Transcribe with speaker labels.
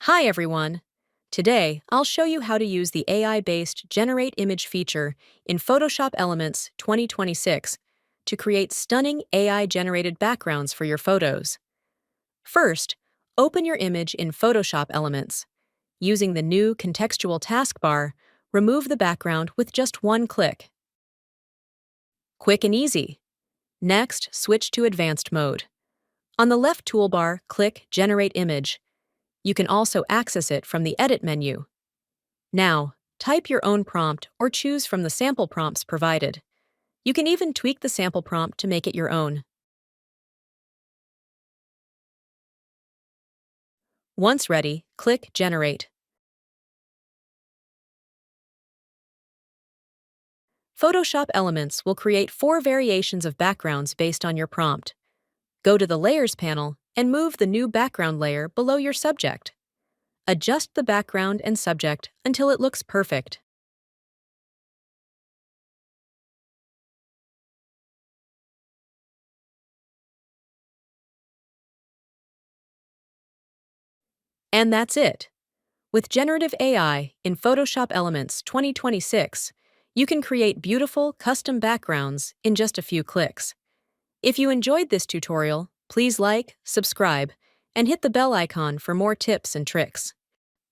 Speaker 1: Hi everyone! Today, I'll show you how to use the AI-based Generate Image feature in Photoshop Elements 2026 to create stunning AI-generated backgrounds for your photos. First, open your image in Photoshop Elements. Using the new contextual taskbar, remove the background with just one click. Quick and easy. Next, switch to Advanced mode. On the left toolbar, click Generate Image. You can also access it from the Edit menu. Now, type your own prompt or choose from the sample prompts provided. You can even tweak the sample prompt to make it your own. Once ready, click Generate. Photoshop Elements will create 4 variations of backgrounds based on your prompt. Go to the Layers panel and move the new background layer below your subject. Adjust the background and subject until it looks perfect. And that's it. With generative AI in Photoshop Elements 2026, you can create beautiful, custom backgrounds in just a few clicks. If you enjoyed this tutorial, please like, subscribe, and hit the bell icon for more tips and tricks.